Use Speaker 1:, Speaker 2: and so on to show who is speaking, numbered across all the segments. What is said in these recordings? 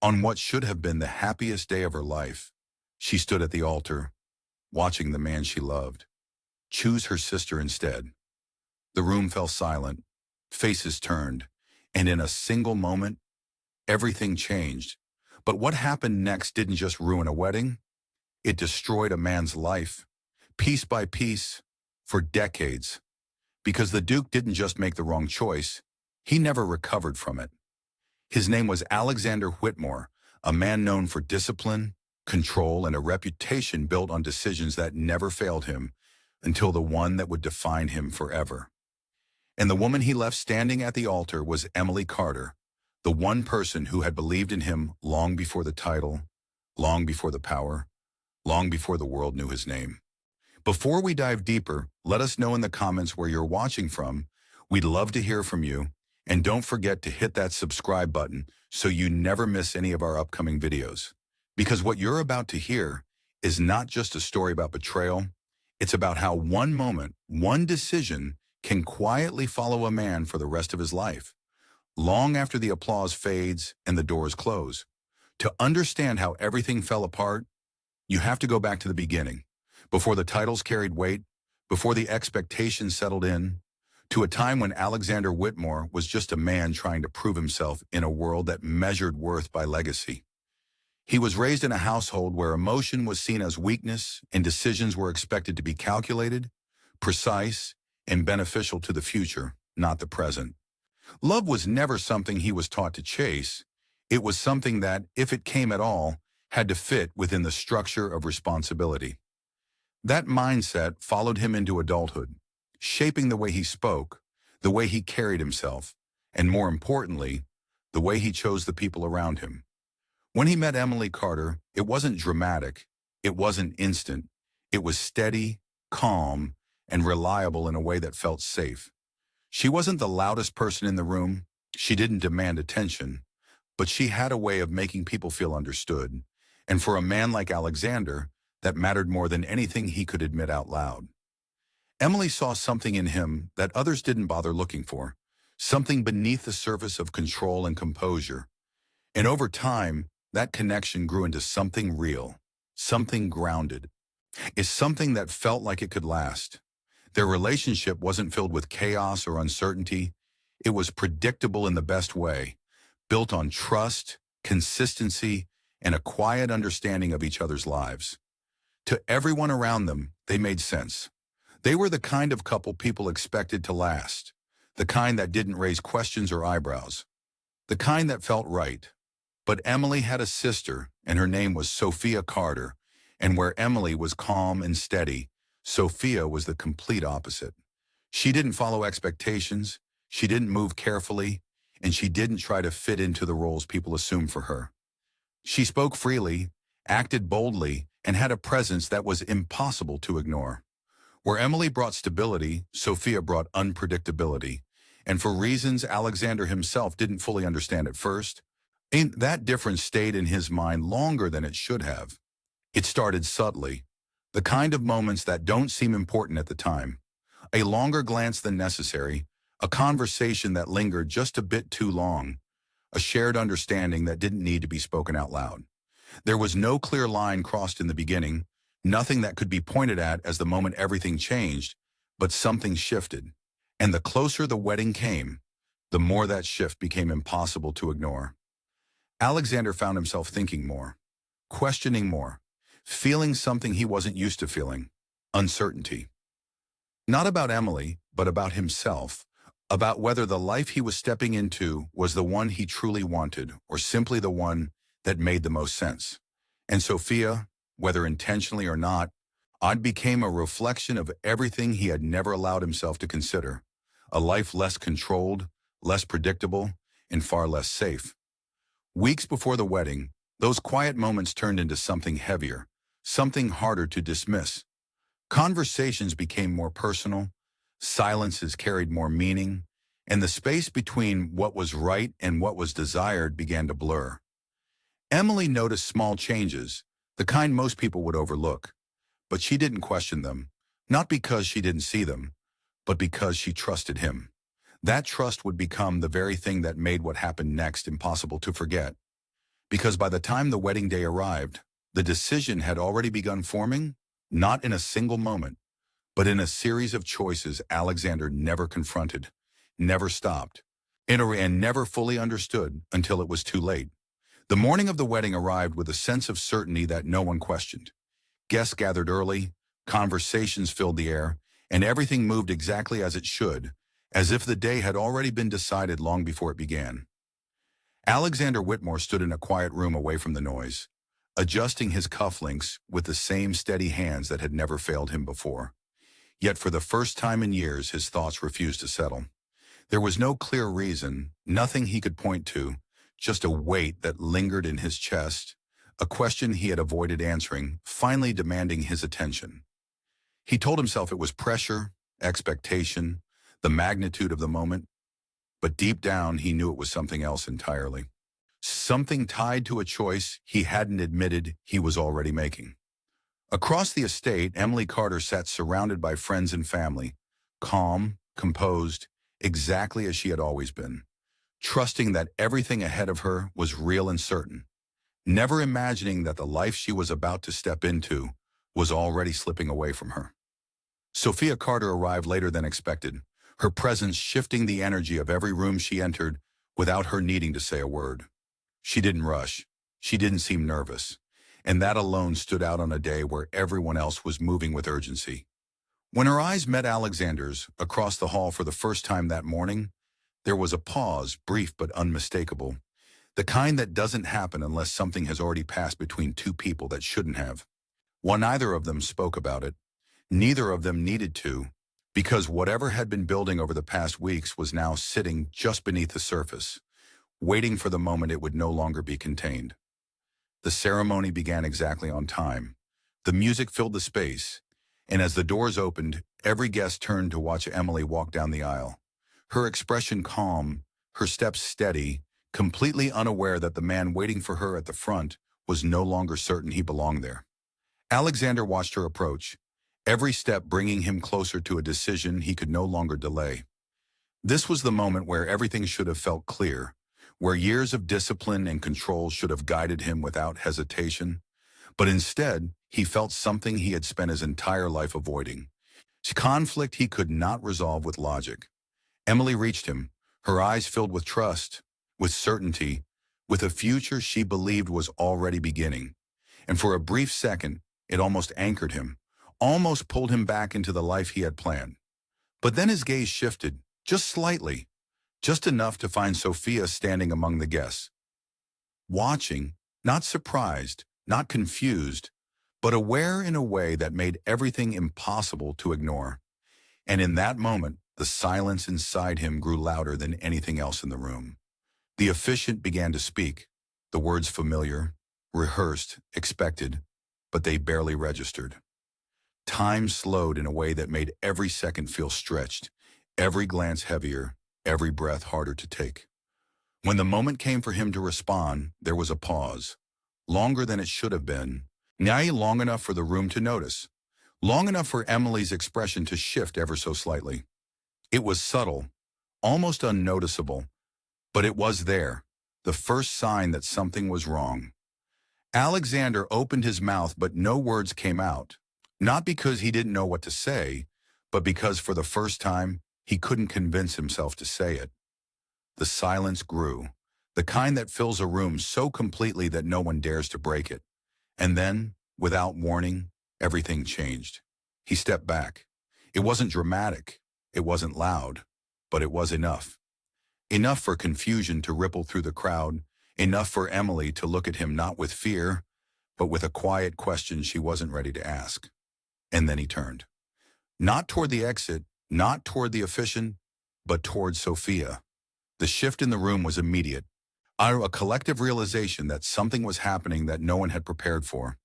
Speaker 1: On what should have been the happiest day of her life, she stood at the altar, watching the man she loved choose her sister instead. The room fell silent, faces turned, and in a single moment, everything changed. But what happened next didn't just ruin a wedding, it destroyed a man's life, piece by piece, for decades. Because the Duke didn't just make the wrong choice, he never recovered from it. His name was Alexander Whitmore, a man known for discipline, control, and a reputation built on decisions that never failed him until the one that would define him forever. And the woman he left standing at the altar was Emily Carter, the one person who had believed in him long before the title, long before the power, long before the world knew his name. Before we dive deeper, let us know in the comments where you're watching from. We'd love to hear from you. And don't forget to hit that subscribe button so you never miss any of our upcoming videos. Because what you're about to hear is not just a story about betrayal, it's about how one moment, one decision can quietly follow a man for the rest of his life, long after the applause fades and the doors close. To understand how everything fell apart, you have to go back to the beginning, before the titles carried weight, before the expectations settled in, to a time when Alexander Whitmore was just a man trying to prove himself in a world that measured worth by legacy. He was raised in a household where emotion was seen as weakness and decisions were expected to be calculated, precise, and beneficial to the future, not the present. Love was never something he was taught to chase. It was something that, if it came at all, had to fit within the structure of responsibility. That mindset followed him into adulthood, shaping the way he spoke, the way he carried himself, and more importantly, the way he chose the people around him. When he met Emily Carter, it wasn't dramatic, it wasn't instant, it was steady, calm, and reliable in a way that felt safe. She wasn't the loudest person in the room, she didn't demand attention, but she had a way of making people feel understood, and for a man like Alexander, that mattered more than anything he could admit out loud. Emily saw something in him that others didn't bother looking for, something beneath the surface of control and composure. And over time, that connection grew into something real, something grounded. It's something that felt like it could last. Their relationship wasn't filled with chaos or uncertainty. It was predictable in the best way, built on trust, consistency, and a quiet understanding of each other's lives. To everyone around them, they made sense. They were the kind of couple people expected to last, the kind that didn't raise questions or eyebrows, the kind that felt right. But Emily had a sister, and her name was Sophia Carter, and where Emily was calm and steady, Sophia was the complete opposite. She didn't follow expectations, she didn't move carefully, and she didn't try to fit into the roles people assumed for her. She spoke freely, acted boldly, and had a presence that was impossible to ignore. Where Emily brought stability, Sophia brought unpredictability, and for reasons Alexander himself didn't fully understand at first, and that difference stayed in his mind longer than it should have. It started subtly, the kind of moments that don't seem important at the time. A longer glance than necessary, a conversation that lingered just a bit too long, a shared understanding that didn't need to be spoken out loud. There was no clear line crossed in the beginning, nothing that could be pointed at as the moment everything changed, but something shifted. And the closer the wedding came, the more that shift became impossible to ignore. Alexander found himself thinking more, questioning more, feeling something he wasn't used to feeling, uncertainty. Not about Emily, but about himself, about whether the life he was stepping into was the one he truly wanted or simply the one that made the most sense. And Sophia, whether intentionally or not, became a reflection of everything he had never allowed himself to consider, a life less controlled, less predictable, and far less safe. Weeks before the wedding, those quiet moments turned into something heavier, something harder to dismiss. Conversations became more personal, silences carried more meaning, and the space between what was right and what was desired began to blur. Emily noticed small changes, the kind most people would overlook, but she didn't question them, not because she didn't see them, but because she trusted him. That trust would become the very thing that made what happened next impossible to forget. Because by the time the wedding day arrived, the decision had already begun forming, not in a single moment, but in a series of choices Alexander never confronted, never stopped, and never fully understood until it was too late. The morning of the wedding arrived with a sense of certainty that no one questioned. Guests gathered early, conversations filled the air, and everything moved exactly as it should, as if the day had already been decided long before it began. Alexander Whitmore stood in a quiet room away from the noise, adjusting his cufflinks with the same steady hands that had never failed him before. Yet for the first time in years, his thoughts refused to settle. There was no clear reason, nothing he could point to, just a weight that lingered in his chest, a question he had avoided answering, finally demanding his attention. He told himself it was pressure, expectation, the magnitude of the moment, but deep down he knew it was something else entirely. Something tied to a choice he hadn't admitted he was already making. Across the estate, Emily Carter sat surrounded by friends and family, calm, composed, exactly as she had always been, trusting that everything ahead of her was real and certain, never imagining that the life she was about to step into was already slipping away from her. Sophia Carter arrived later than expected, her presence shifting the energy of every room she entered without her needing to say a word. She didn't rush. She didn't seem nervous. And that alone stood out on a day where everyone else was moving with urgency. When her eyes met Alexander's across the hall for the first time that morning, there was a pause, brief but unmistakable, the kind that doesn't happen unless something has already passed between two people that shouldn't have. While neither of them spoke about it, neither of them needed to, because whatever had been building over the past weeks was now sitting just beneath the surface, waiting for the moment it would no longer be contained. The ceremony began exactly on time. The music filled the space, and as the doors opened, every guest turned to watch Emily walk down the aisle. Her expression calm, her steps steady, completely unaware that the man waiting for her at the front was no longer certain he belonged there. Alexander watched her approach, every step bringing him closer to a decision he could no longer delay. This was the moment where everything should have felt clear, where years of discipline and control should have guided him without hesitation. But instead, he felt something he had spent his entire life avoiding. Conflict he could not resolve with logic. Emily reached him, her eyes filled with trust, with certainty, with a future she believed was already beginning. And for a brief second, it almost anchored him, almost pulled him back into the life he had planned. But then his gaze shifted, just slightly, just enough to find Sophia standing among the guests. Watching, not surprised, not confused, but aware in a way that made everything impossible to ignore. And in that moment, the silence inside him grew louder than anything else in the room. The officiant began to speak, the words familiar, rehearsed, expected, but they barely registered. Time slowed in a way that made every second feel stretched, every glance heavier, every breath harder to take. When the moment came for him to respond, there was a pause, longer than it should have been, now long enough for the room to notice, long enough for Emily's expression to shift ever so slightly. It was subtle, almost unnoticeable, but it was there, the first sign that something was wrong. Alexander opened his mouth, but no words came out, not because he didn't know what to say, but because for the first time, he couldn't convince himself to say it. The silence grew, the kind that fills a room so completely that no one dares to break it. And then, without warning, everything changed. He stepped back. It wasn't dramatic, it wasn't loud, but it was enough. Enough for confusion to ripple through the crowd, enough for Emily to look at him not with fear, but with a quiet question she wasn't ready to ask. And then he turned. Not toward the exit, not toward the officiant, but toward Sophia. The shift in the room was immediate, a collective realization that something was happening that no one had prepared for,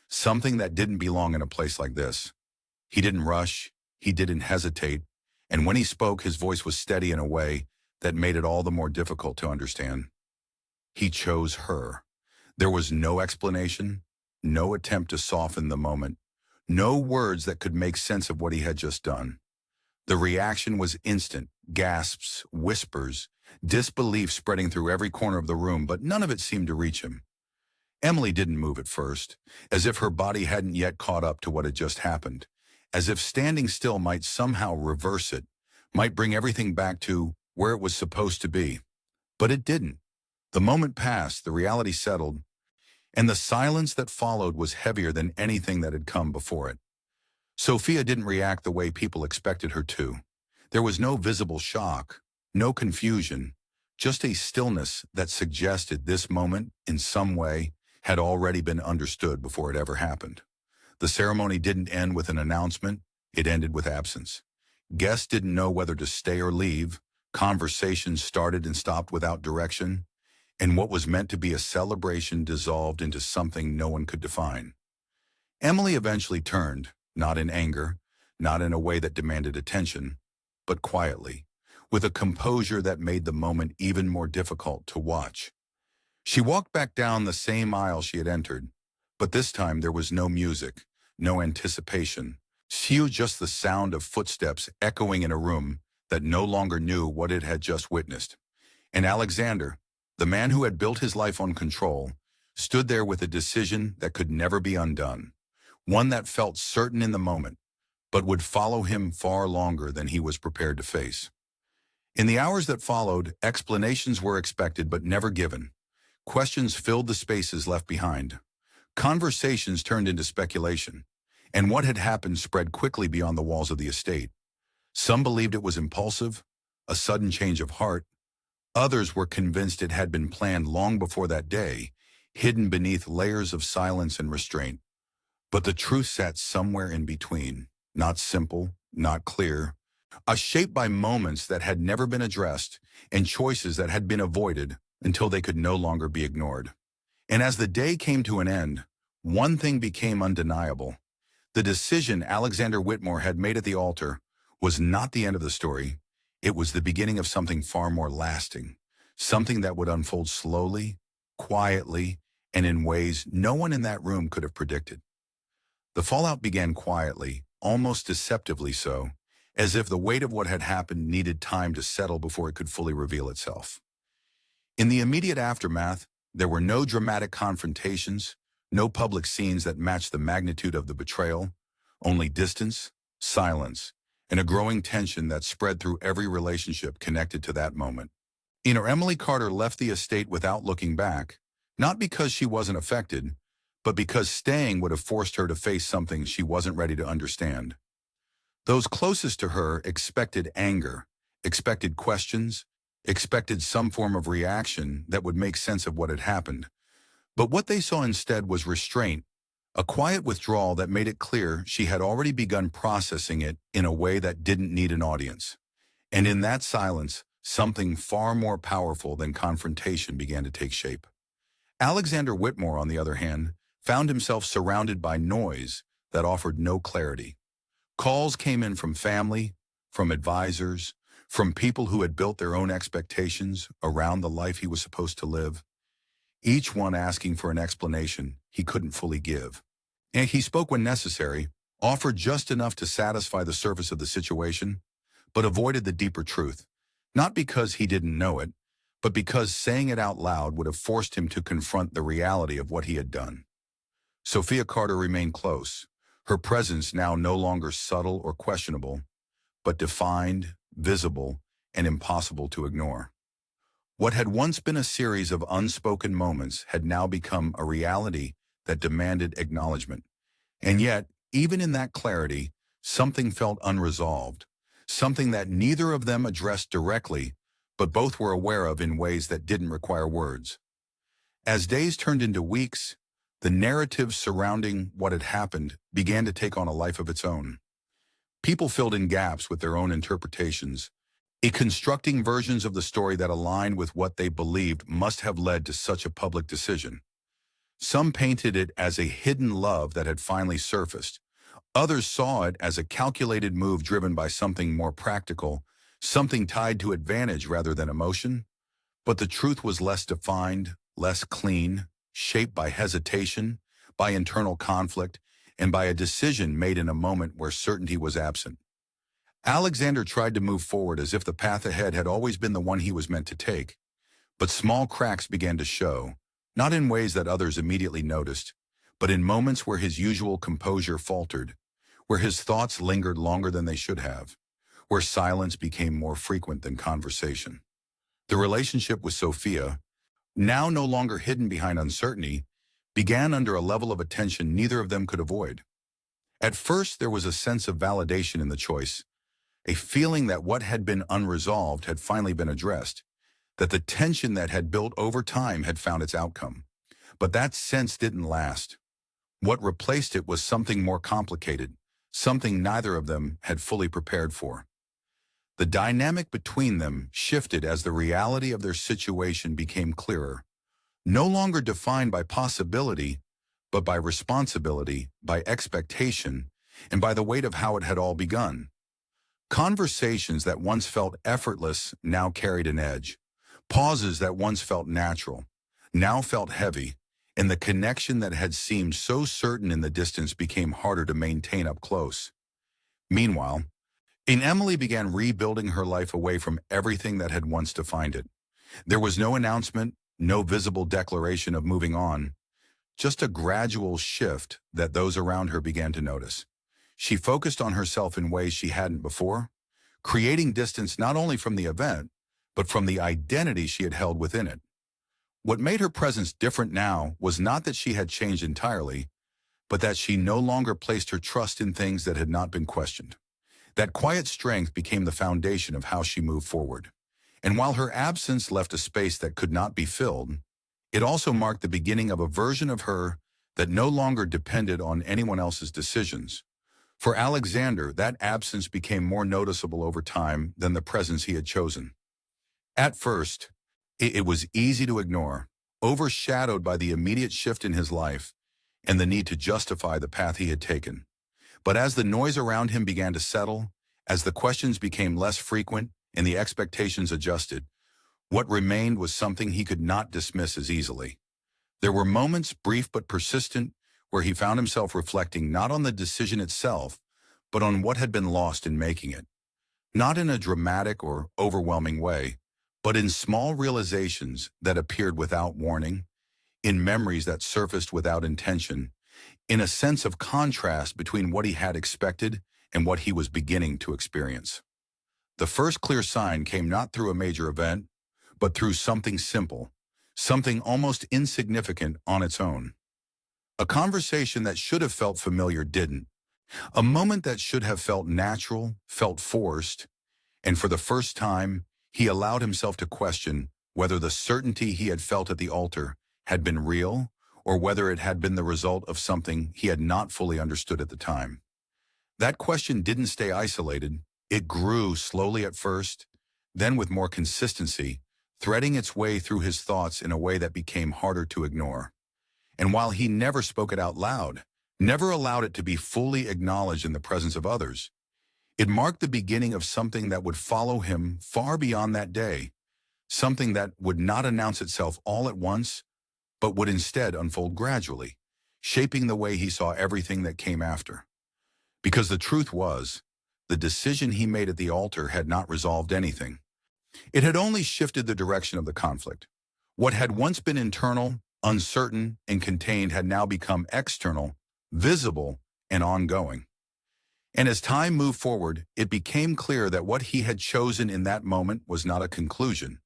Speaker 1: something that didn't belong in a place like this. He didn't rush, he didn't hesitate, and when he spoke, his voice was steady in a way that made it all the more difficult to understand. He chose her. There was no explanation, no attempt to soften the moment, no words that could make sense of what he had just done. The reaction was instant, gasps, whispers, disbelief spreading through every corner of the room, but none of it seemed to reach him. Emily didn't move at first, as if her body hadn't yet caught up to what had just happened, as if standing still might somehow reverse it, might bring everything back to where it was supposed to be. But it didn't. The moment passed, the reality settled, and the silence that followed was heavier than anything that had come before it. Sophia didn't react the way people expected her to. There was no visible shock, no confusion, just a stillness that suggested this moment, in some way, had already been understood before it ever happened. The ceremony didn't end with an announcement, it ended with absence. Guests didn't know whether to stay or leave, conversations started and stopped without direction, and what was meant to be a celebration dissolved into something no one could define. Emily eventually turned, not in anger, not in a way that demanded attention, but quietly, with a composure that made the moment even more difficult to watch. She walked back down the same aisle she had entered, but this time there was no music, no anticipation, just the sound of footsteps echoing in a room that no longer knew what it had just witnessed. And Alexander, the man who had built his life on control, stood there with a decision that could never be undone, one that felt certain in the moment, but would follow him far longer than he was prepared to face. In the hours that followed, explanations were expected but never given. Questions filled the spaces left behind. Conversations turned into speculation, and what had happened spread quickly beyond the walls of the estate. Some believed it was impulsive, a sudden change of heart. Others were convinced it had been planned long before that day, hidden beneath layers of silence and restraint. But the truth sat somewhere in between, not simple, not clear, shaped by moments that had never been addressed and choices that had been avoided until they could no longer be ignored. And as the day came to an end, one thing became undeniable. The decision Alexander Whitmore had made at the altar was not the end of the story. It was the beginning of something far more lasting, something that would unfold slowly, quietly, and in ways no one in that room could have predicted. The fallout began quietly, almost deceptively so, as if the weight of what had happened needed time to settle before it could fully reveal itself. In the immediate aftermath, there were no dramatic confrontations, no public scenes that matched the magnitude of the betrayal, only distance, silence, and a growing tension that spread through every relationship connected to that moment. Emily Carter left the estate without looking back, not because she wasn't affected, but because staying would have forced her to face something she wasn't ready to understand. Those closest to her expected anger, expected questions, expected some form of reaction that would make sense of what had happened. But what they saw instead was restraint, a quiet withdrawal that made it clear she had already begun processing it in a way that didn't need an audience. And in that silence, something far more powerful than confrontation began to take shape. Alexander Whitmore, on the other hand, found himself surrounded by noise that offered no clarity. Calls came in from family, from advisors, from people who had built their own expectations around the life he was supposed to live, each one asking for an explanation he couldn't fully give. And he spoke when necessary, offered just enough to satisfy the surface of the situation, but avoided the deeper truth, not because he didn't know it, but because saying it out loud would have forced him to confront the reality of what he had done. Sophia Carter remained close, her presence now no longer subtle or questionable, but defined, visible, and impossible to ignore. What had once been a series of unspoken moments had now become a reality that demanded acknowledgement. And yet, even in that clarity, something felt unresolved, something that neither of them addressed directly, but both were aware of in ways that didn't require words. As days turned into weeks, the narrative surrounding what had happened began to take on a life of its own. People filled in gaps with their own interpretations, constructing versions of the story that aligned with what they believed must have led to such a public decision. Some painted it as a hidden love that had finally surfaced. Others saw it as a calculated move driven by something more practical, something tied to advantage rather than emotion. But the truth was less defined, less clean, shaped by hesitation, by internal conflict, and by a decision made in a moment where certainty was absent. Alexander tried to move forward as if the path ahead had always been the one he was meant to take, but small cracks began to show, not in ways that others immediately noticed, but in moments where his usual composure faltered, where his thoughts lingered longer than they should have, where silence became more frequent than conversation. The relationship with Sophia, now no longer hidden behind uncertainty, began under a level of attention neither of them could avoid. At first, there was a sense of validation in the choice, a feeling that what had been unresolved had finally been addressed, that the tension that had built over time had found its outcome. But that sense didn't last. What replaced it was something more complicated, something neither of them had fully prepared for. The dynamic between them shifted as the reality of their situation became clearer, no longer defined by possibility, but by responsibility, by expectation, and by the weight of how it had all begun. Conversations that once felt effortless now carried an edge. Pauses that once felt natural now felt heavy, and the connection that had seemed so certain in the distance became harder to maintain up close. Meanwhile, Emily began rebuilding her life away from everything that had once defined it. There was no announcement, no visible declaration of moving on, just a gradual shift that those around her began to notice. She focused on herself in ways she hadn't before, creating distance not only from the event, but from the identity she had held within it. What made her presence different now was not that she had changed entirely, but that she no longer placed her trust in things that had not been questioned. That quiet strength became the foundation of how she moved forward. And while her absence left a space that could not be filled, it also marked the beginning of a version of her that no longer depended on anyone else's decisions. For Alexander, that absence became more noticeable over time than the presence he had chosen. At first, it was easy to ignore, overshadowed by the immediate shift in his life and the need to justify the path he had taken. But as the noise around him began to settle, as the questions became less frequent and the expectations adjusted, what remained was something he could not dismiss as easily. There were moments, brief but persistent, where he found himself reflecting not on the decision itself, but on what had been lost in making it. Not in a dramatic or overwhelming way, but in small realizations that appeared without warning, in memories that surfaced without intention, in a sense of contrast between what he had expected and what he was beginning to experience. The first clear sign came not through a major event, but through something simple, something almost insignificant on its own. A conversation that should have felt familiar didn't. A moment that should have felt natural, felt forced, and for the first time, he allowed himself to question whether the certainty he had felt at the altar had been real or whether it had been the result of something he had not fully understood at the time. That question didn't stay isolated. It grew slowly at first, then with more consistency, threading its way through his thoughts in a way that became harder to ignore. And while he never spoke it out loud, never allowed it to be fully acknowledged in the presence of others, it marked the beginning of something that would follow him far beyond that day, something that would not announce itself all at once, but would instead unfold gradually, shaping the way he saw everything that came after. Because the truth was, the decision he made at the altar had not resolved anything. It had only shifted the direction of the conflict. What had once been internal, uncertain, and contained had now become external, visible, and ongoing. And as time moved forward, it became clear that what he had chosen in that moment was not a conclusion,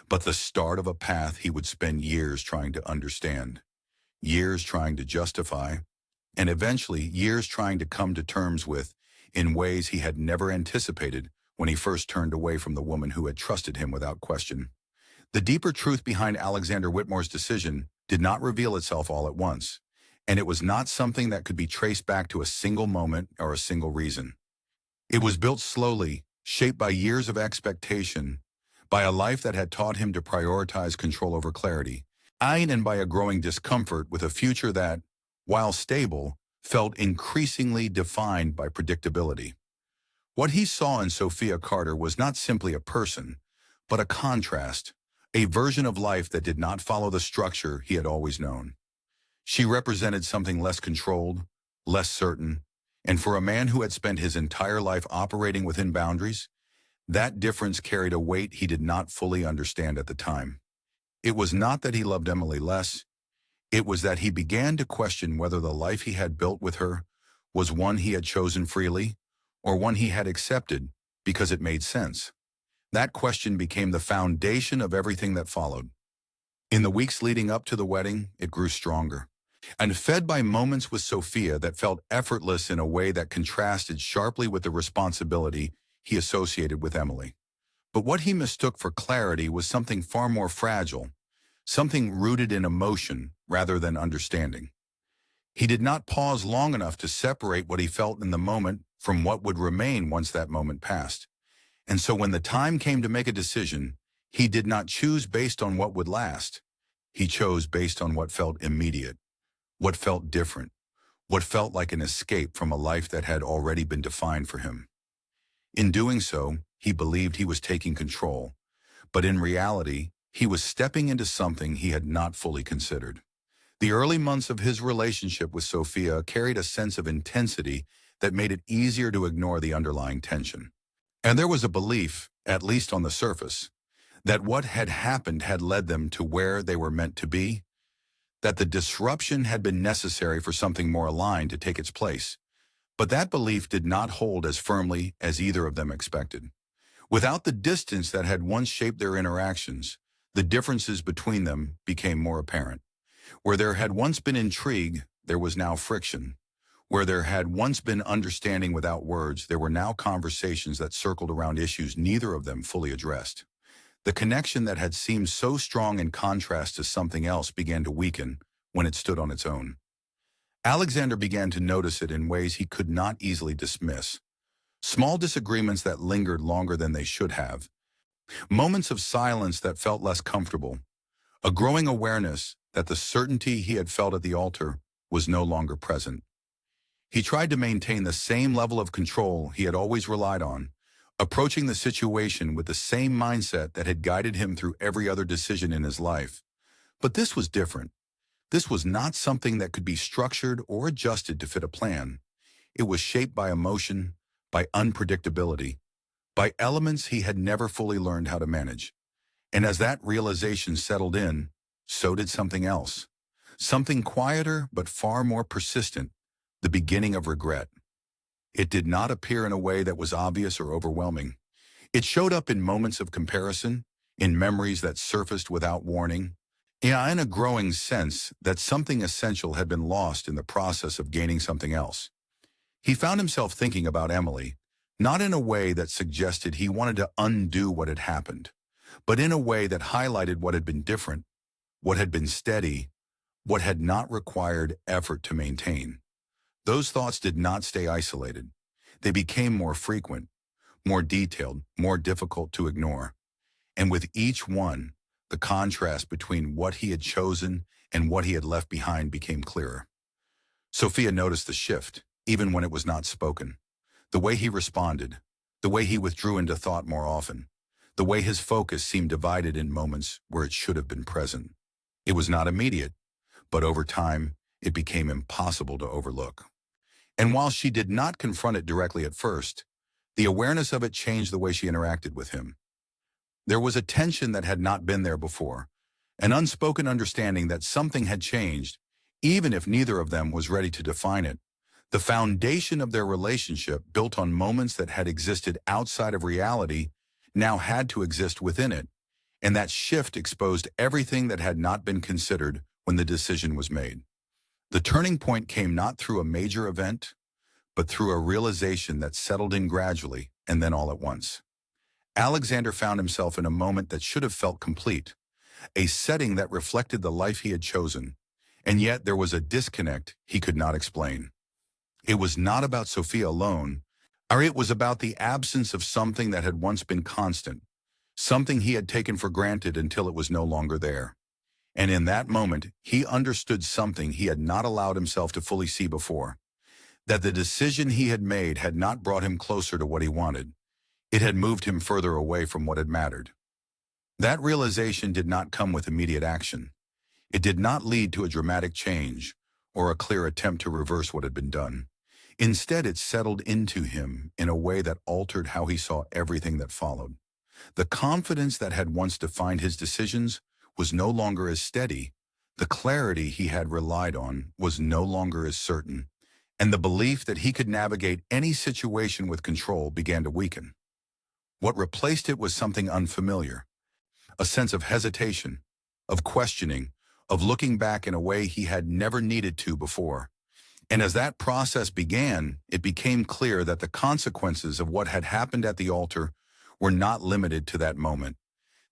Speaker 1: but the start of a path he would spend years trying to understand, years trying to justify, and eventually years trying to come to terms with in ways he had never anticipated when he first turned away from the woman who had trusted him without question. The deeper truth behind Alexander Whitmore's decision did not reveal itself all at once, and it was not something that could be traced back to a single moment or a single reason. It was built slowly, shaped by years of expectation, by a life that had taught him to prioritize control over clarity, and by a growing discomfort with a future that, while stable, felt increasingly defined by predictability. What he saw in Sophia Carter was not simply a person, but a contrast, a version of life that did not follow the structure he had always known. She represented something less controlled, less certain, and for a man who had spent his entire life operating within boundaries, that difference carried a weight he did not fully understand at the time. It was not that he loved Emily less, It was that he began to question whether the life he had built with her was one he had chosen freely or one he had accepted because it made sense. That question became the foundation of everything that followed. In the weeks leading up to the wedding, it grew stronger, and fed by moments with Sophia that felt effortless in a way that contrasted sharply with the responsibility he associated with Emily. But what he mistook for clarity was something far more fragile, something rooted in emotion rather than understanding. He did not pause long enough to separate what he felt in the moment from what would remain once that moment passed. And so when the time came to make a decision, he did not choose based on what would last. He chose based on what felt immediate, what felt different, what felt like an escape from a life that had already been defined for him. In doing so, he believed he was taking control, but in reality, he was stepping into something he had not fully considered. The early months of his relationship with Sophia carried a sense of intensity that made it easier to ignore the underlying tension. And there was a belief, at least on the surface, that what had happened had led them to where they were meant to be, that the disruption had been necessary for something more aligned to take its place. But that belief did not hold as firmly as either of them expected. Without the distance that had once shaped their interactions, the differences between them became more apparent. Where there had once been intrigue, there was now friction. Where there had once been understanding without words, there were now conversations that circled around issues neither of them fully addressed. The connection that had seemed so strong in contrast to something else began to weaken when it stood on its own. Alexander began to notice it in ways he could not easily dismiss. Small disagreements that lingered longer than they should have. Moments of silence that felt less comfortable. A growing awareness that the certainty he had felt at the altar was no longer present. He tried to maintain the same level of control he had always relied on, approaching the situation with the same mindset that had guided him through every other decision in his life. But this was different. This was not something that could be structured or adjusted to fit a plan. It was shaped by emotion, by unpredictability, by elements he had never fully learned how to manage. And as that realization settled in, so did something else. Something quieter but far more persistent, the beginning of regret. It did not appear in a way that was obvious or overwhelming. It showed up in moments of comparison, in memories that surfaced without warning, in a growing sense that something essential had been lost in the process of gaining something else. He found himself thinking about Emily, not in a way that suggested he wanted to undo what had happened, but in a way that highlighted what had been different, what had been steady, what had not required effort to maintain. Those thoughts did not stay isolated. They became more frequent, more detailed, more difficult to ignore. And with each one, the contrast between what he had chosen and what he had left behind became clearer. Sophia noticed the shift, even when it was not spoken. The way he responded, the way he withdrew into thought more often, the way his focus seemed divided in moments where it should have been present. It was not immediate, but over time, it became impossible to overlook. And while she did not confront it directly at first, the awareness of it changed the way she interacted with him. There was a tension that had not been there before, an unspoken understanding that something had changed, even if neither of them was ready to define it. The foundation of their relationship, built on moments that had existed outside of reality, now had to exist within it, and that shift exposed everything that had not been considered when the decision was made. The turning point came not through a major event, but through a realization that settled in gradually and then all at once. Alexander found himself in a moment that should have felt complete, a setting that reflected the life he had chosen, and yet there was a disconnect he could not explain. It was not about Sophia alone, or it was about the absence of something that had once been constant, something he had taken for granted until it was no longer there. And in that moment, he understood something he had not allowed himself to fully see before, that the decision he had made had not brought him closer to what he wanted. It had moved him further away from what had mattered. That realization did not come with immediate action. It did not lead to a dramatic change or a clear attempt to reverse what had been done. Instead, it settled into him in a way that altered how he saw everything that followed. The confidence that had once defined his decisions was no longer as steady. The clarity he had relied on was no longer as certain, and the belief that he could navigate any situation with control began to weaken. What replaced it was something unfamiliar, a sense of hesitation, of questioning, of looking back in a way he had never needed to before. And as that process began, it became clear that the consequences of what had happened at the altar were not limited to that moment.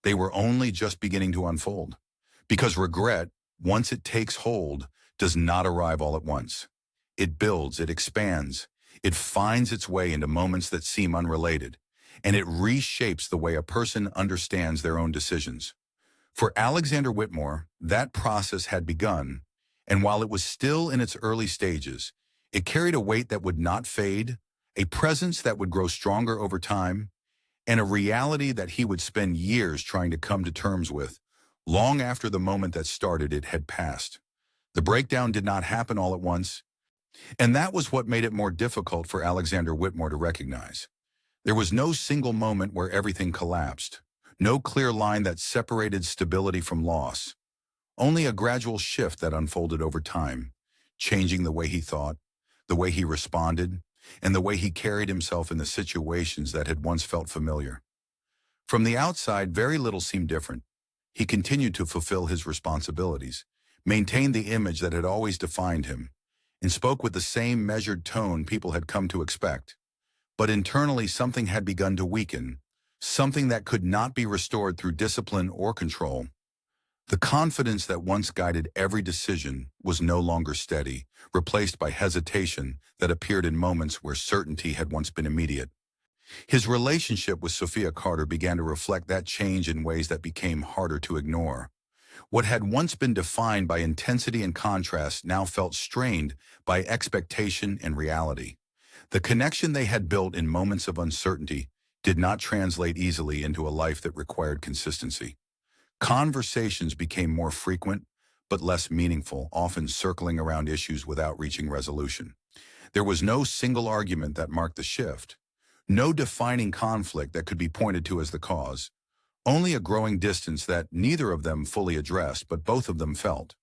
Speaker 1: They were only just beginning to unfold. Because regret, once it takes hold, does not arrive all at once. It builds, it expands, it finds its way into moments that seem unrelated, and it reshapes the way a person understands their own decisions. For Alexander Whitmore, that process had begun, and while it was still in its early stages, it carried a weight that would not fade, a presence that would grow stronger over time, and a reality that he would spend years trying to come to terms with, long after the moment that started it had passed. The breakdown did not happen all at once, and that was what made it more difficult for Alexander Whitmore to recognize. There was no single moment where everything collapsed, no clear line that separated stability from loss, only a gradual shift that unfolded over time, changing the way he thought, the way he responded, and the way he carried himself in the situations that had once felt familiar. From the outside, very little seemed different. He continued to fulfill his responsibilities, maintained the image that had always defined him, and spoke with the same measured tone people had come to expect. But internally, something had begun to weaken, something that could not be restored through discipline or control. The confidence that once guided every decision was no longer steady, replaced by hesitation that appeared in moments where certainty had once been immediate. His relationship with Sophia Carter began to reflect that change in ways that became harder to ignore. What had once been defined by intensity and contrast now felt strained by expectation and reality. The connection they had built in moments of uncertainty did not translate easily into a life that required consistency. Conversations became more frequent, but less meaningful, often circling around issues without reaching resolution. There was no single argument that marked the shift, no defining conflict that could be pointed to as the cause, only a growing distance that neither of them fully addressed, but both of them felt.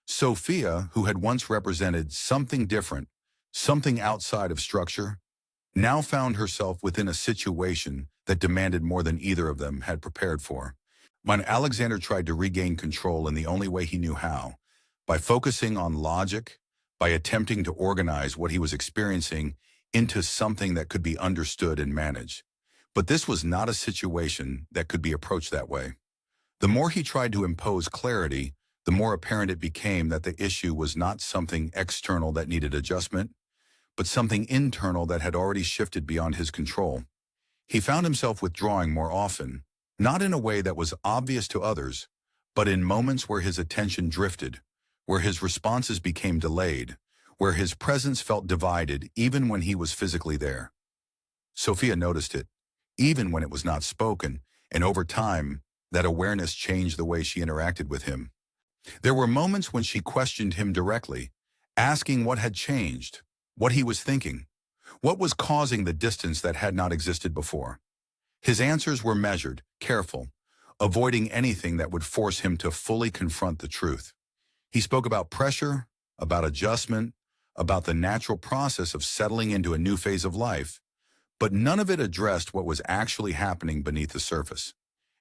Speaker 1: Sophia, who had once represented something different, something outside of structure, now found herself within a situation that demanded more than either of them had prepared for. When Alexander tried to regain control in the only way he knew how, by focusing on logic, by attempting to organize what he was experiencing into something that could be understood and managed. But this was not a situation that could be approached that way. The more he tried to impose clarity, the more apparent it became that the issue was not something external that needed adjustment, but something internal that had already shifted beyond his control. He found himself withdrawing more often, not in a way that was obvious to others, but in moments where his attention drifted, where his responses became delayed, where his presence felt divided even when he was physically there. Sophia noticed it, even when it was not spoken, and over time, that awareness changed the way she interacted with him. There were moments when she questioned him directly, asking what had changed, what he was thinking, what was causing the distance that had not existed before. His answers were measured, careful, avoiding anything that would force him to fully confront the truth. He spoke about pressure, about adjustment, about the natural process of settling into a new phase of life, but none of it addressed what was actually happening beneath the surface.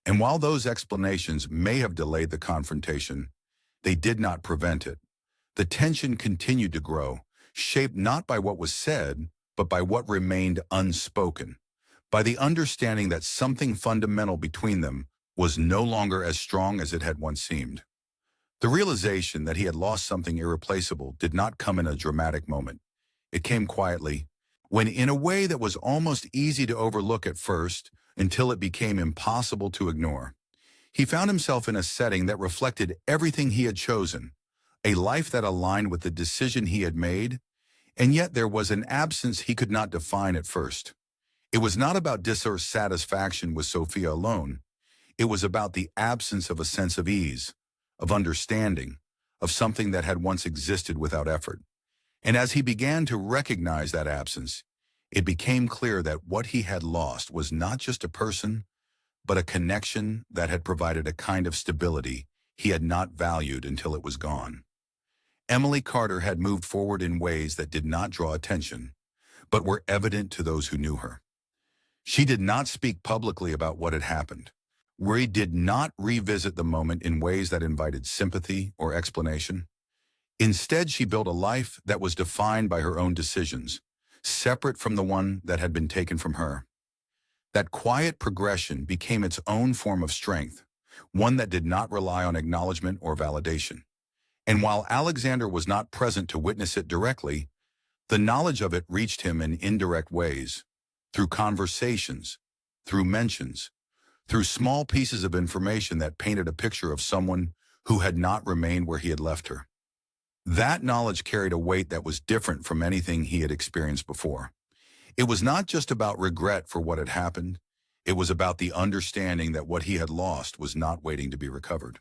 Speaker 1: And while those explanations may have delayed the confrontation, they did not prevent it. The tension continued to grow, shaped not by what was said, but by what remained unspoken, by the understanding that something fundamental between them was no longer as strong as it had once seemed. The realization that he had lost something irreplaceable did not come in a dramatic moment. It came quietly, when in a way that was almost easy to overlook at first, until it became impossible to ignore. He found himself in a setting that reflected everything he had chosen, a life that aligned with the decision he had made, and yet there was an absence he could not define at first. It was not about dissatisfaction with Sophia alone. It was about the absence of a sense of ease, of understanding, of something that had once existed without effort. And as he began to recognize that absence, it became clear that what he had lost was not just a person, but a connection that had provided a kind of stability he had not valued until it was gone. Emily Carter had moved forward in ways that did not draw attention, but were evident to those who knew her. She did not speak publicly about what had happened. We did not revisit the moment in ways that invited sympathy or explanation. Instead, she built a life that was defined by her own decisions, separate from the one that had been taken from her. That quiet progression became its own form of strength, one that did not rely on acknowledgement or validation. And while Alexander was not present to witness it directly, the knowledge of it reached him in indirect ways, through conversations, through mentions, through small pieces of information that painted a picture of someone who had not remained where he had left her. That knowledge carried a weight that was different from anything he had experienced before. It was not just about regret for what had happened. It was about the understanding that what he had lost was not waiting to be recovered.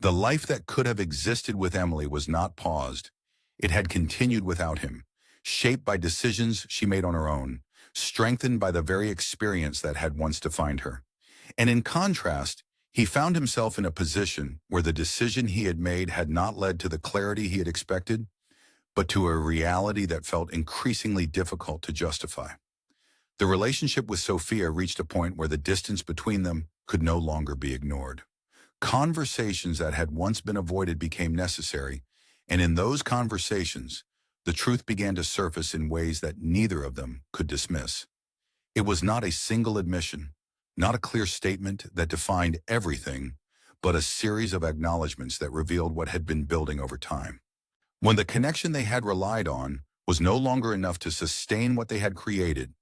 Speaker 1: The life that could have existed with Emily was not paused. It had continued without him, shaped by decisions she made on her own, strengthened by the very experience that had once defined her. And in contrast, he found himself in a position where the decision he had made had not led to the clarity he had expected, but to a reality that felt increasingly difficult to justify. The relationship with Sophia reached a point where the distance between them could no longer be ignored. Conversations that had once been avoided became necessary, and in those conversations, the truth began to surface in ways that neither of them could dismiss. It was not a single admission, not a clear statement that defined everything, but a series of acknowledgments that revealed what had been building over time. When the connection they had relied on was no longer enough to sustain what they had created,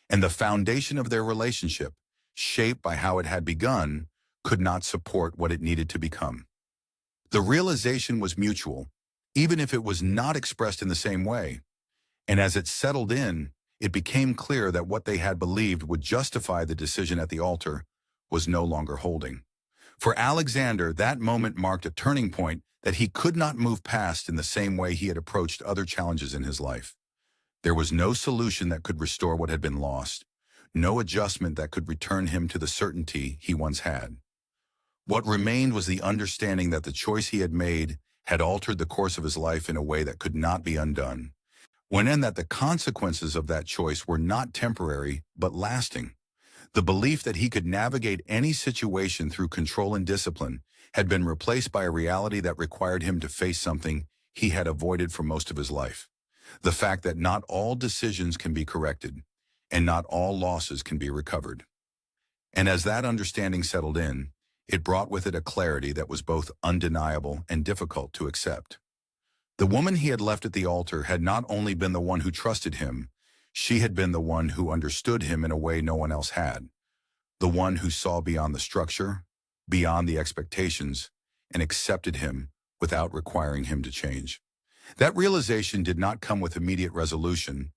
Speaker 1: and the foundation of their relationship, shaped by how it had begun, could not support what it needed to become. The realization was mutual, even if it was not expressed in the same way. And as it settled in, it became clear that what they had believed would justify the decision at the altar was no longer holding. For Alexander, that moment marked a turning point that he could not move past in the same way he had approached other challenges in his life. There was no solution that could restore what had been lost, no adjustment that could return him to the certainty he once had. What remained was the understanding that the choice he had made had altered the course of his life in a way that could not be undone, and that the consequences of that choice were not temporary but lasting. The belief that he could navigate any situation through control and discipline had been replaced by a reality that required him to face something he had avoided for most of his life. The fact that not all decisions can be corrected, and not all losses can be recovered. And as that understanding settled in, it brought with it a clarity that was both undeniable and difficult to accept. The woman he had left at the altar had not only been the one who trusted him, she had been the one who understood him in a way no one else had. The one who saw beyond the structure, beyond the expectations, and accepted him without requiring him to change. That realization did not come with immediate resolution.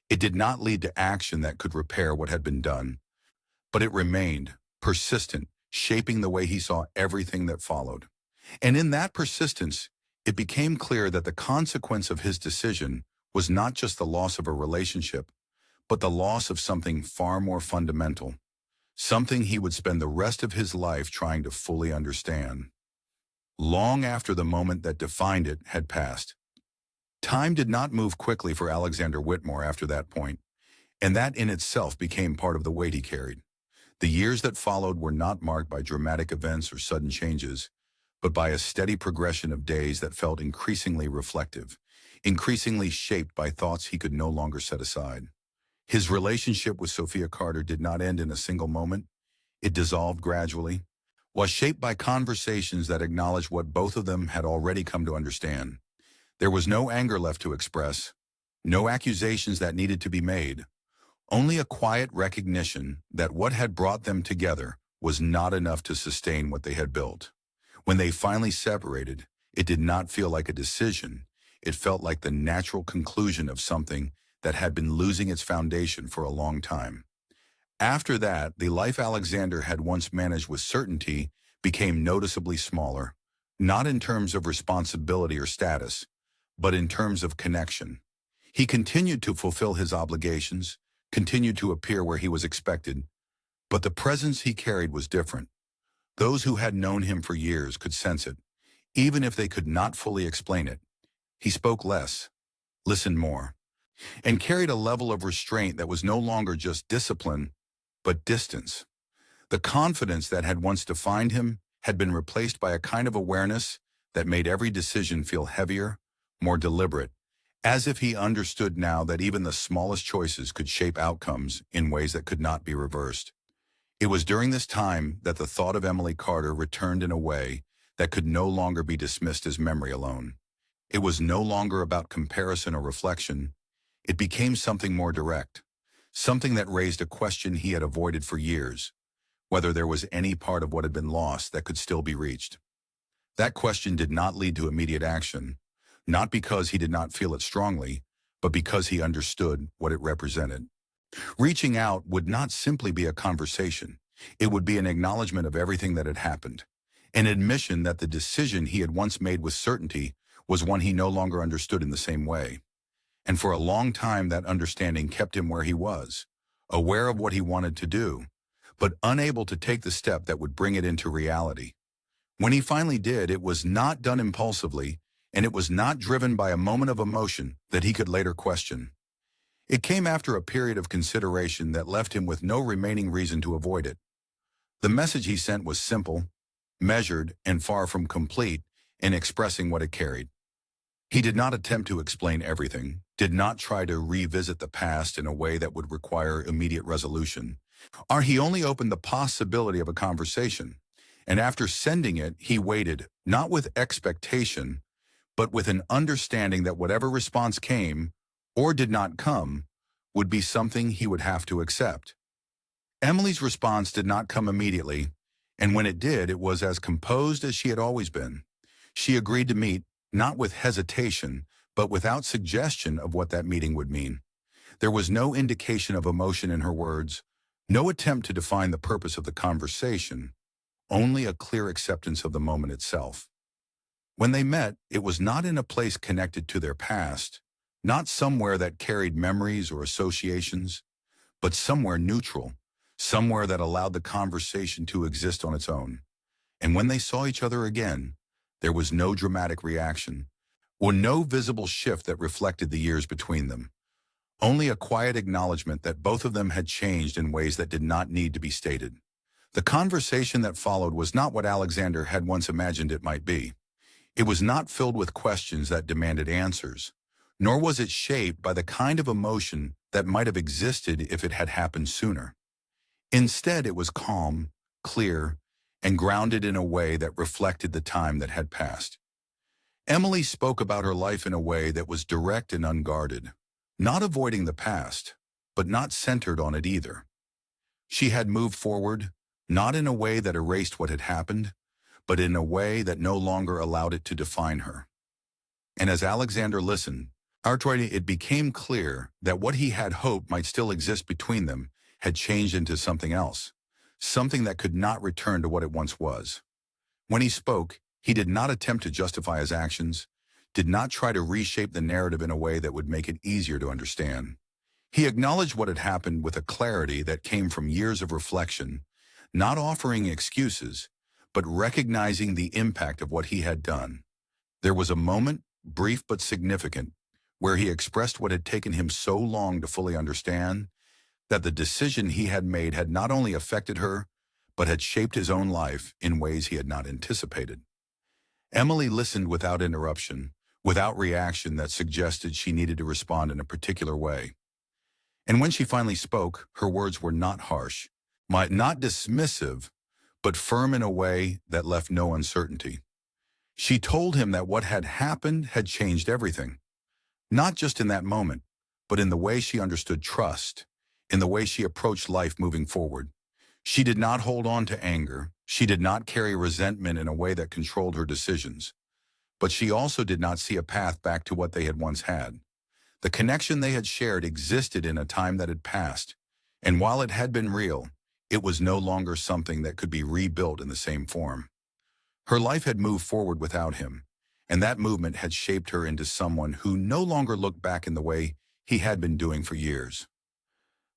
Speaker 1: It did not lead to action that could repair what had been done, but it remained, persistent, shaping the way he saw everything that followed. And in that persistence, it became clear that the consequence of his decision was not just the loss of a relationship, but the loss of something far more fundamental, something he would spend the rest of his life trying to fully understand. Long after the moment that defined it had passed, time did not move quickly for Alexander Whitmore after that point, and that in itself became part of the weight he carried. The years that followed were not marked by dramatic events or sudden changes, but by a steady progression of days that felt increasingly reflective, increasingly shaped by thoughts he could no longer set aside. His relationship with Sophia Carter did not end in a single moment. It dissolved gradually, was shaped by conversations that acknowledged what both of them had already come to understand. There was no anger left to express, no accusations that needed to be made, only a quiet recognition that what had brought them together was not enough to sustain what they had built. When they finally separated, it did not feel like a decision. It felt like the natural conclusion of something that had been losing its foundation for a long time. After that, the life Alexander had once managed with certainty became noticeably smaller, not in terms of responsibility or status, but in terms of connection. He continued to fulfill his obligations, continued to appear where he was expected, but the presence he carried was different. Those who had known him for years could sense it, even if they could not fully explain it. He spoke less, listened more, and carried a level of restraint that was no longer just discipline, but distance. The confidence that had once defined him had been replaced by a kind of awareness that made every decision feel heavier, more deliberate, as if he understood now that even the smallest choices could shape outcomes in ways that could not be reversed. It was during this time that the thought of Emily Carter returned in a way that could no longer be dismissed as memory alone. It was no longer about comparison or reflection. It became something more direct, something that raised a question he had avoided for years, whether there was any part of what had been lost that could still be reached. That question did not lead to immediate action, not because he did not feel it strongly, but because he understood what it represented. Reaching out would not simply be a conversation. It would be an acknowledgement of everything that had happened, an admission that the decision he had once made with certainty was one he no longer understood in the same way. And for a long time, that understanding kept him where he was, aware of what he wanted to do, but unable to take the step that would bring it into reality. When he finally did, it was not done impulsively, and it was not driven by a moment of emotion that he could later question. It came after a period of consideration that left him with no remaining reason to avoid it. The message he sent was simple, measured, and far from complete in expressing what it carried. He did not attempt to explain everything, did not try to revisit the past in a way that would require immediate resolution, or he only opened the possibility of a conversation. And after sending it, he waited, not with expectation, but with an understanding that whatever response came, or did not come, would be something he would have to accept. Emily's response did not come immediately, and when it did, it was as composed as she had always been. She agreed to meet, not with hesitation, but without suggestion of what that meeting would mean. There was no indication of emotion in her words, no attempt to define the purpose of the conversation, only a clear acceptance of the moment itself. When they met, it was not in a place connected to their past, not somewhere that carried memories or associations, but somewhere neutral, somewhere that allowed the conversation to exist on its own. And when they saw each other again, there was no dramatic reaction, or no visible shift that reflected the years between them. Only a quiet acknowledgement that both of them had changed in ways that did not need to be stated. The conversation that followed was not what Alexander had once imagined it might be. It was not filled with questions that demanded answers, nor was it shaped by the kind of emotion that might have existed if it had happened sooner. Instead, it was calm, clear, and grounded in a way that reflected the time that had passed. Emily spoke about her life in a way that was direct and unguarded, not avoiding the past, but not centered on it either. She had moved forward, not in a way that erased what had happened, but in a way that no longer allowed it to define her. And as Alexander listened, it became clear that what he had hoped might still exist between them had changed into something else, something that could not return to what it once was. When he spoke, he did not attempt to justify his actions, did not try to reshape the narrative in a way that would make it easier to understand. He acknowledged what had happened with a clarity that came from years of reflection, not offering excuses, but recognizing the impact of what he had done. There was a moment, brief but significant, where he expressed what had taken him so long to fully understand, that the decision he had made had not only affected her, but had shaped his own life in ways he had not anticipated. Emily listened without interruption, without reaction that suggested she needed to respond in a particular way. And when she finally spoke, her words were not harsh, not dismissive, but firm in a way that left no uncertainty. She told him that what had happened had changed everything, not just in that moment, but in the way she understood trust, in the way she approached life moving forward. She did not hold on to anger. She did not carry resentment in a way that controlled her decisions. But she also did not see a path back to what they had once had. The connection they had shared existed in a time that had passed, and while it had been real, it was no longer something that could be rebuilt in the same form. Her life had moved forward without him, and that movement had shaped her into someone who no longer looked back in the way he had been doing for years.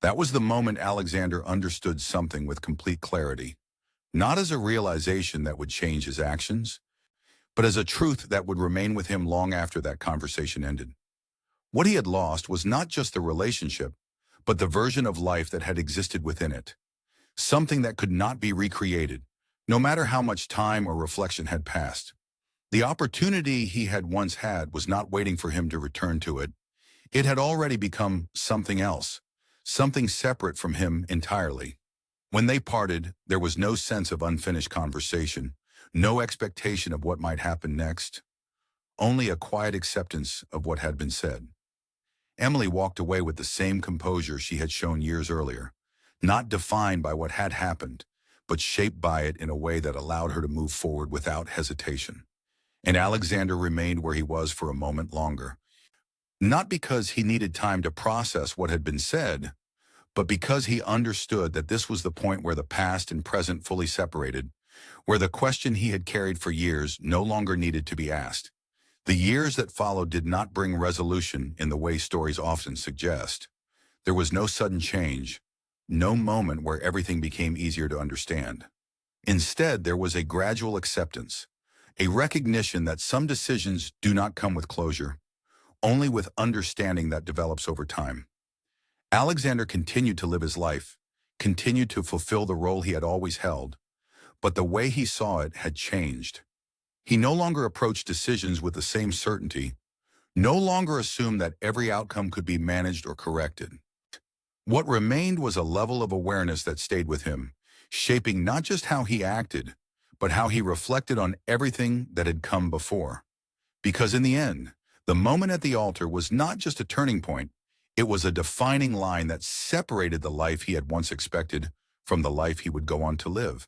Speaker 1: That was the moment Alexander understood something with complete clarity. not as a realization that would change his actions, but as a truth that would remain with him long after that conversation ended. What he had lost was not just the relationship, but the version of life that had existed within it, something that could not be recreated, no matter how much time or reflection had passed. The opportunity he had once had was not waiting for him to return to it. It had already become something else, something separate from him entirely. When they parted, there was no sense of unfinished conversation, no expectation of what might happen next, only a quiet acceptance of what had been said. Emily walked away with the same composure she had shown years earlier, not defined by what had happened, but shaped by it in a way that allowed her to move forward without hesitation. And Alexander remained where he was for a moment longer, not because he needed time to process what had been said, but because he understood that this was the point where the past and present fully separated, where the question he had carried for years no longer needed to be asked. The years that followed did not bring resolution in the way stories often suggest. There was no sudden change, no moment where everything became easier to understand. Instead, there was a gradual acceptance, a recognition that some decisions do not come with closure, only with understanding that develops over time. Alexander continued to live his life, continued to fulfill the role he had always held, but the way he saw it had changed. He no longer approached decisions with the same certainty, no longer assumed that every outcome could be managed or corrected. What remained was a level of awareness that stayed with him, shaping not just how he acted, but how he reflected on everything that had come before. Because in the end, the moment at the altar was not just a turning point, it was a defining line that separated the life he had once expected from the life he would go on to live.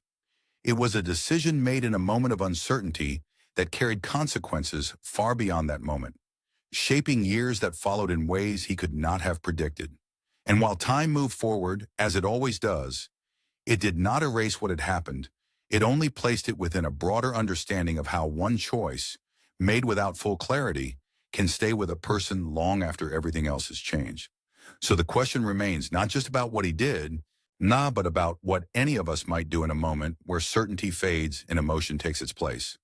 Speaker 1: It was a decision made in a moment of uncertainty that carried consequences far beyond that moment, shaping years that followed in ways he could not have predicted. And while time moved forward, as it always does, it did not erase what had happened. It only placed it within a broader understanding of how one choice, made without full clarity, can stay with a person long after everything else has changed. So the question remains not just about what he did, but about what any of us might do in a moment where certainty fades and emotion takes its place.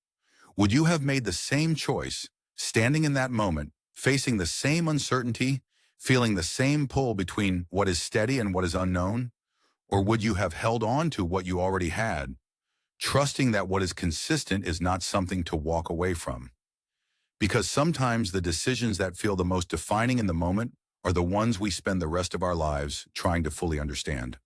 Speaker 1: Would you have made the same choice, standing in that moment, facing the same uncertainty, feeling the same pull between what is steady and what is unknown? Or would you have held on to what you already had, trusting that what is consistent is not something to walk away from? Because sometimes the decisions that feel the most defining in the moment are the ones we spend the rest of our lives trying to fully understand.